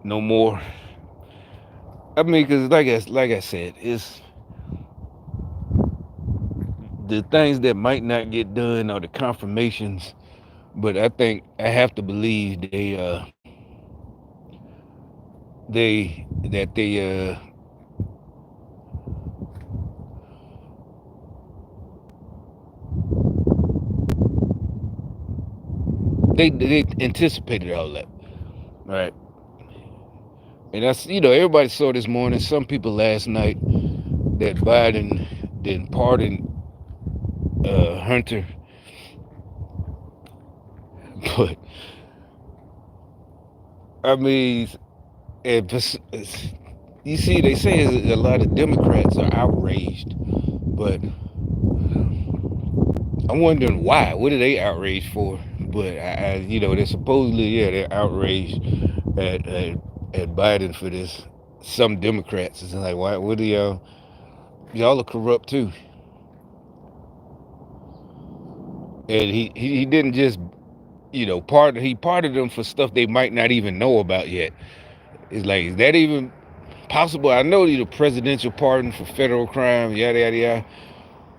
no more. I mean, because like I said, it's the things that might not get done are the confirmations. But I think I have to believe they that they anticipated all that, right? And that's, everybody saw this morning. Some people last night that Biden didn't pardon Hunter, but I mean, you see, they say a lot of Democrats are outraged, but I'm wondering why. What are they outraged for? But they're supposedly, yeah, they're outraged at Biden for this. Some Democrats is like, why? What are y'all? Y'all are corrupt too. And he didn't just, he pardoned them for stuff they might not even know about yet. It's like, is that even possible? I know the presidential pardon for federal crime, yada yada yada.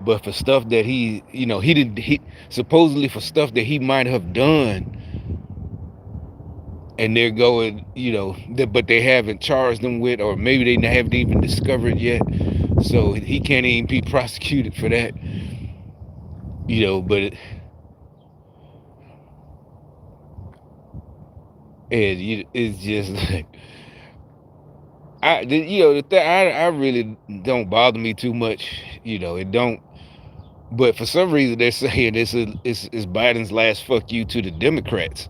But for stuff that he didn't, he supposedly for stuff that he might have done, and they're going, but they haven't charged them with, or maybe they haven't even discovered yet. So he can't even be prosecuted for that, but it's just like, I really don't bother me too much. It don't. But for some reason, they're saying it's Biden's last fuck you to the Democrats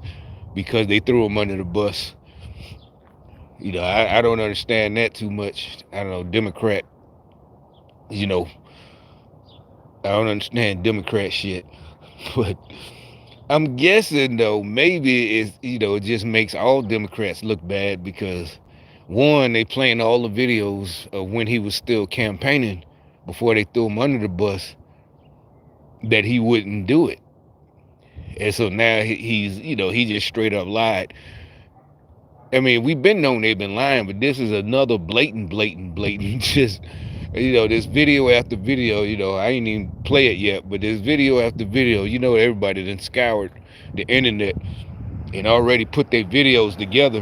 because they threw him under the bus. I don't understand that too much. I don't know, Democrat, you know, I don't understand Democrat shit. But I'm guessing, though, maybe it just makes all Democrats look bad because, one, they playing all the videos of when he was still campaigning before they threw him under the bus that he wouldn't do it. And so now he just straight up lied. I mean, we've been known they've been lying, but this is another blatant, just, this video after video, I ain't even play it yet, but this video after video, everybody done scoured the internet and already put their videos together.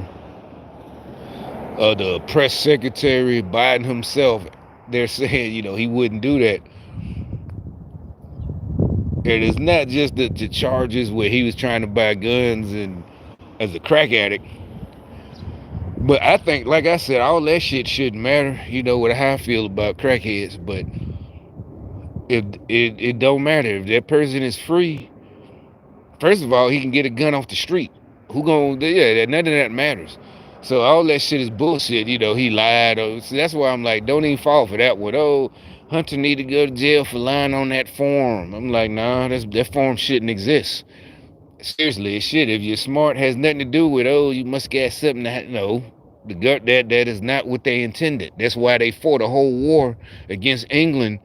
The press secretary, Biden himself, they're saying, he wouldn't do that. And it's not just the charges where he was trying to buy guns and as a crack addict. But I think, like I said, all that shit shouldn't matter. What how I feel about crackheads. But if it don't matter if that person is free. First of all, he can get a gun off the street. Who gonna? Yeah, none of that matters. So all that shit is bullshit. He lied. So that's why I'm like, don't even fall for that one. Oh, Hunter need to go to jail for lying on that form. I'm like, nah, that form shouldn't exist. Seriously, it should. If you're smart, has nothing to do with, oh, you must get something that, no. That is not what they intended. That's why they fought a whole war against England,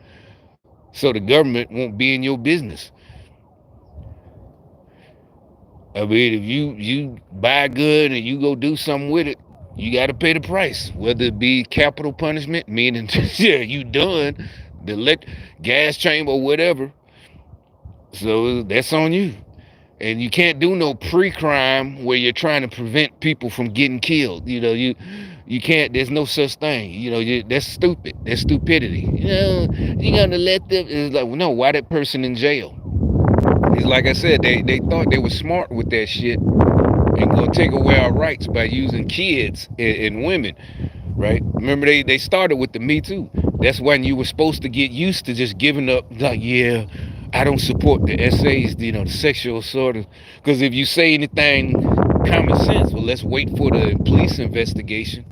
so the government won't be in your business. I mean, if you buy a gun and you go do something with it, you got to pay the price, whether it be capital punishment, meaning yeah, you done, the gas chamber or whatever. So that's on you. And you can't do no pre-crime where you're trying to prevent people from getting killed. You can't. There's no such thing. That's stupid. That's stupidity. You're gonna let them. It's like, well, no. Why that person in jail? It's like I said. They thought they were smart with that shit and gonna take away our rights by using kids and women. Right? Remember they started with the Me Too. That's when you were supposed to get used to just giving up. Like, yeah, I don't support the essays, the sexual sort of. Because if you say anything common sense, well, let's wait for the police investigation.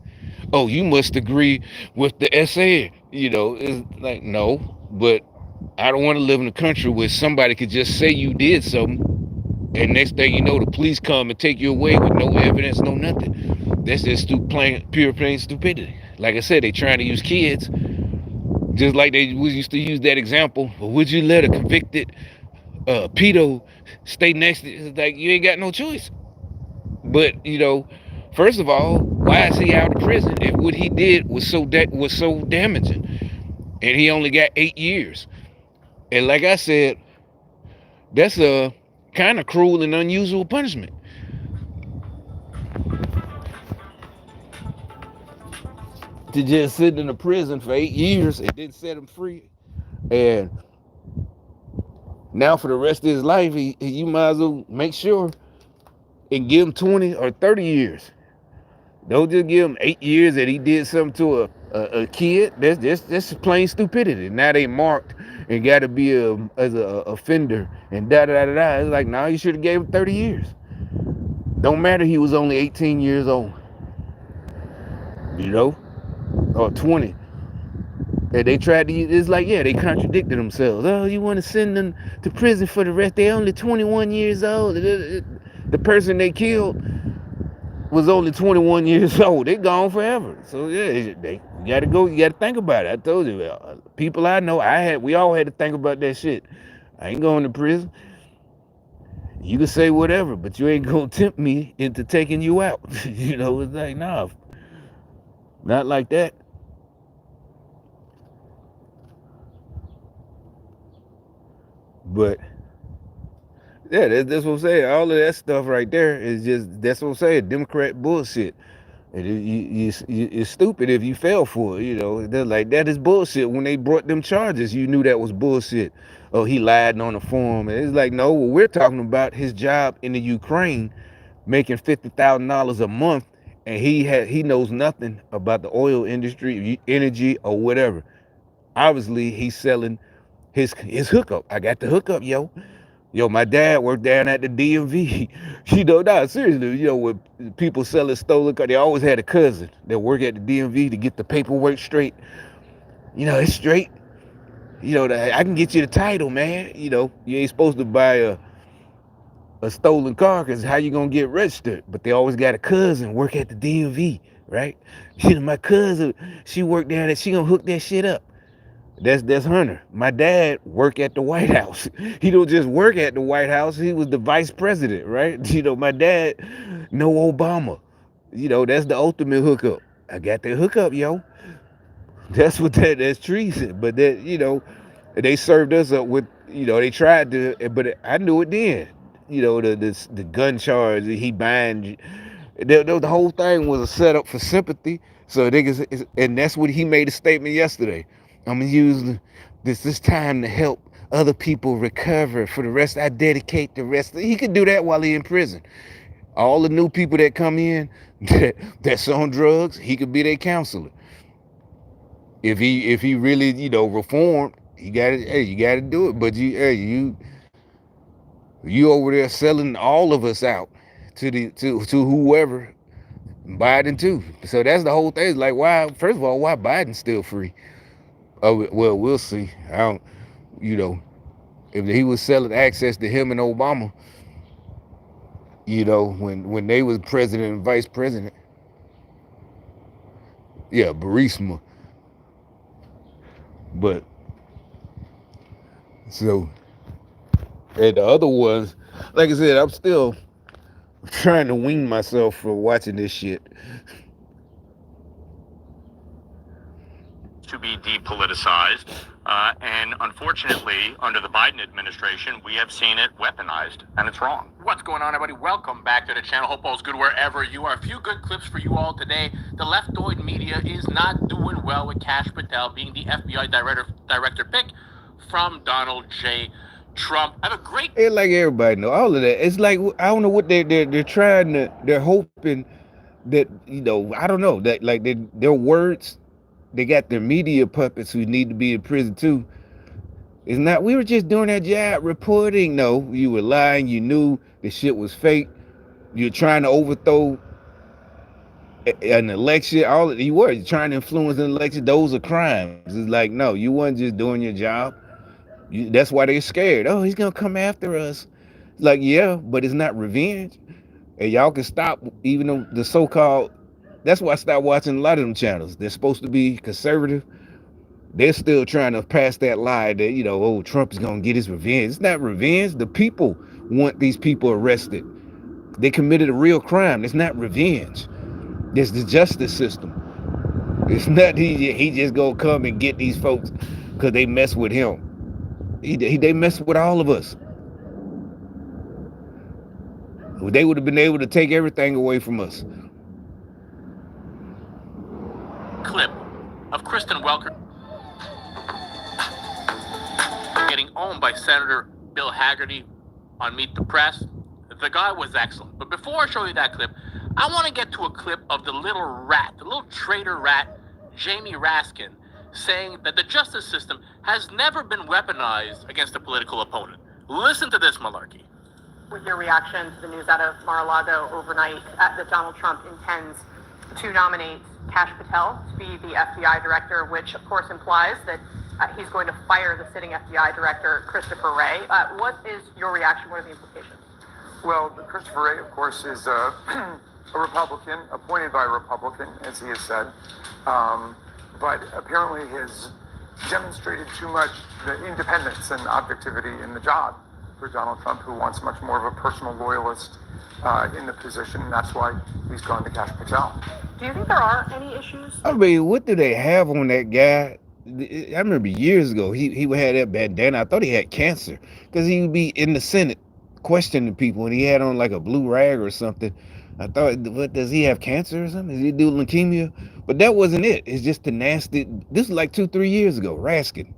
Oh, you must agree with the essay. It's like, no, but I don't want to live in a country where somebody could just say you did something, and next thing you know, the police come and take you away with no evidence, no nothing. That's just pure plain stupidity. Like I said, they trying to use kids, just like they used to use that example. Well, would you let a convicted pedo stay next to you? It's like, you ain't got no choice. But First of all, why is he out of prison if what he did was so damaging, and he only got 8 years? And like I said, that's a kind of cruel and unusual punishment. To just sit in a prison for 8 years and then set him free, and now for the rest of his life, you might as well make sure and give him 20 or 30 years. Don't just give him 8 years that he did something to a kid. That's plain stupidity. Now they marked and got to be as a offender and da da da da. It's like, nah, you should have gave him 30 years. Don't matter, he was only 18 years old, you know, or 20. And they tried to, it's like, yeah, they contradicted themselves. Oh, you want to send them to prison for the rest? They're only 21 years old. The person they killed was only 21 years old. They're gone forever. So yeah, you gotta go. You gotta think about it. I told you, people I know, we all had to think about that shit. I ain't going to prison. You can say whatever, but you ain't gonna tempt me into taking you out. You know, it's like, nah, not like that. But yeah, that's what I'm saying. All of that stuff right there is that's what I'm saying. Democrat bullshit. And it's stupid if you fell for it. You know, they're like, that is bullshit. When they brought them charges, you knew that was bullshit. Oh, he lied on the form. And it's like, no, we're talking about his job in the Ukraine, making $50,000 a month, and he knows nothing about the oil industry, energy, or whatever. Obviously, he's selling his hookup. I got the hookup, yo. Yo, my dad worked down at the DMV. You know, nah, seriously, you know, when people selling stolen cars, they always had a cousin that worked at the DMV to get the paperwork straight. You know, it's straight. You know, I can get you the title, man. You know, you ain't supposed to buy a stolen car because how you going to get registered? But they always got a cousin work at the DMV, right? You know, my cousin, she worked down there. She going to hook that shit up. That's Hunter. My dad worked at the White House. He don't just work at the White House. He was the vice president, right? You know, my dad know Obama. You know, that's the ultimate hookup. I got the hookup, yo. That's what that's treason. But that, you know, they served us up with, you know, they tried to, but I knew it then. You know, the gun charge, he buying, the whole thing was a setup for sympathy. So niggas, and that's what he made a statement yesterday. I'm gonna use this time to help other people recover. For the rest, I dedicate the rest. He could do that while he in prison. All the new people that come in that's on drugs, he could be their counselor. If he really, you know, reformed, you gotta do it. But you over there selling all of us out to whoever, Biden too. So that's the whole thing. It's like, why? First of all, why Biden's still free? Oh, well, we'll see. I don't, you know, if he was selling access to him and Obama, you know, when they was president and vice president, yeah, Burisma. But so, and the other ones, like I said, I'm still trying to wean myself from watching this shit. To be depoliticized, and unfortunately, under the Biden administration, we have seen it weaponized, and it's wrong. What's going on, everybody? Welcome back to the channel. Hope all's good wherever you are. A few good clips for you all today. The leftoid media is not doing well with Kash Patel being the FBI director pick from Donald J. Trump. I have a great... It's like everybody know all of that. It's like, I don't know what they're trying to, they're hoping that, you know, I don't know, that like their words, they got their media puppets who need to be in prison too. It's not, we were just doing that job reporting. No, you were lying. You knew the shit was fake. You're trying to overthrow an election. You were trying to influence an election. Those are crimes. It's like, no, you weren't just doing your job. That's why they're scared. Oh, he's gonna come after us. Like, yeah, but it's not revenge. And y'all can stop, even though the so-called, that's why I stopped watching a lot of them channels. They're supposed to be conservative. They're still trying to pass that lie that, you know, oh, Trump is going to get his revenge. It's not revenge. The people want these people arrested. They committed a real crime. It's not revenge. It's the justice system. It's not he just gonna come and get these folks because they mess with him. They mess with all of us. They would have been able to take everything away from us. Clip of Kristen Welker getting owned by Senator Bill Haggerty on Meet the Press. The guy was excellent. But before I show you that clip, I want to get to a clip of the little rat, the little traitor rat, Jamie Raskin, saying that the justice system has never been weaponized against a political opponent. Listen to this malarkey. With your reaction to the news out of Mar-a-Lago overnight that Donald Trump intends to nominate Kash Patel to be the FBI director, which of course implies that he's going to fire the sitting FBI director, Christopher Wray. What is your reaction? What are the implications? Well, Christopher Wray, of course, is a Republican, appointed by a Republican, as he has said, but apparently has demonstrated too much independence and objectivity in the job for Donald Trump, who wants much more of a personal loyalist in the position, and that's why he's gone to Kash Patel. Do you think there are any issues? I mean, what do they have on that guy? I remember years ago he had that bandana. I thought he had cancer because he would be in the Senate questioning people, and he had on like a blue rag or something. I thought, what, does he have cancer or something? Does he do leukemia? But that wasn't it. It's just the nasty. This is like 2-3 years ago. Raskin.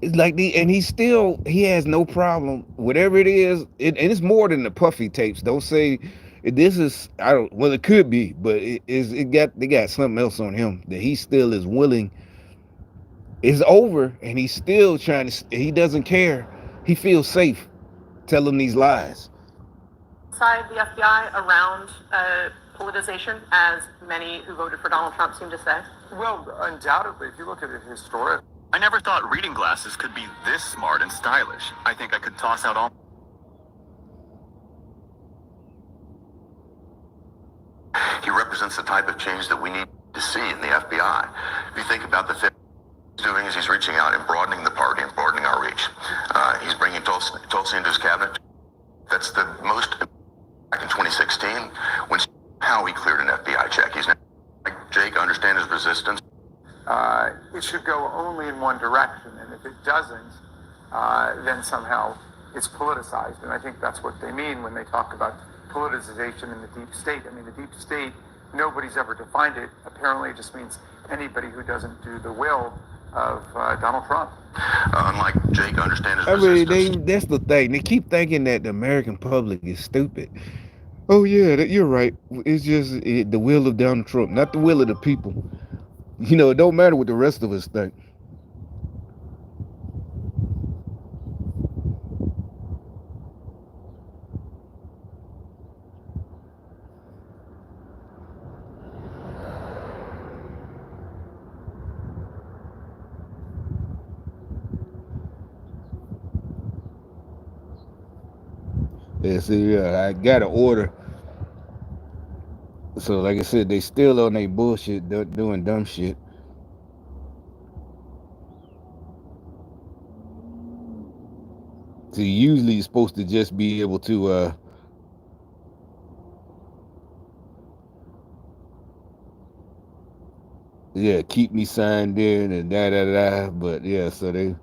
It's like and he has no problem, whatever it is, and it's more than the puffy tapes. Don't say this is, I don't, well, it could be, but they got something else on him that he still is willing. It's over, and he's still trying to, he doesn't care. He feels safe telling these lies. Inside the FBI around politicization, as many who voted for Donald Trump seem to say? Well, undoubtedly, if you look at it historically. I never thought reading glasses could be this smart and stylish. I think I could toss out all... He represents the type of change that we need to see in the FBI. If you think about the thing he's doing is he's reaching out and broadening the party and broadening our reach. He's bringing Tulsi into his cabinet. That's the most, back in 2016, when how he cleared an FBI check. He's now, like Jake, understand his resistance. It should go only in one direction, and if it doesn't, then somehow it's politicized. And I think that's what they mean when they talk about politicization in the deep state. I mean, the deep state, nobody's ever defined it. Apparently, it just means anybody who doesn't do the will of Donald Trump. Unlike Jake, understand his resistance. That's the thing. They keep thinking that the American public is stupid. Oh yeah, you're right. It's just the will of Donald Trump, not the will of the people. You know, it don't matter what the rest of us think. Yeah, see, I got an order. So, like I said, they still on their bullshit, doing dumb shit. So, usually you're supposed to just be able to, yeah, keep me signed in and da. But yeah, so they.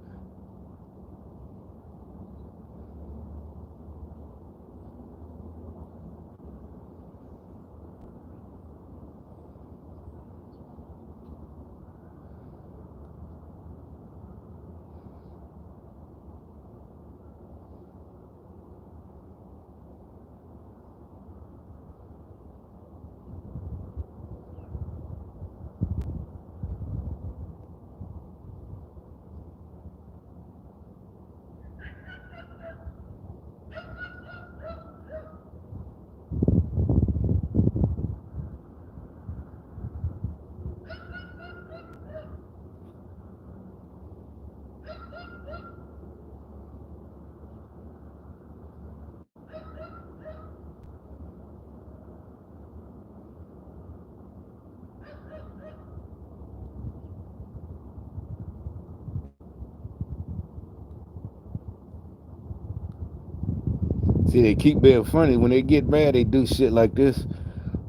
See, they keep being funny. When they get mad, they do shit like this.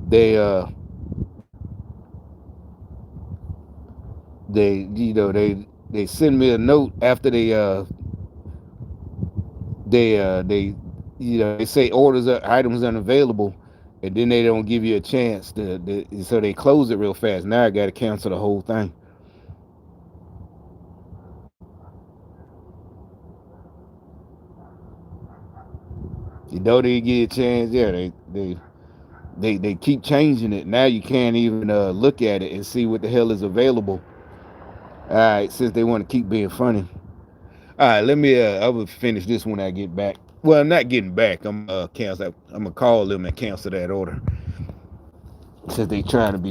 They they send me a note after they say items unavailable, and then they don't give you a chance so they close it real fast. Now I got to cancel the whole thing. You know they give you a chance. Yeah, they keep changing it. Now you can't even look at it and see what the hell is available. All right, since they want to keep being funny. All right, let me. I will finish this when I get back. Well, I'm not getting back. I'm gonna call them and cancel that order since they trying to be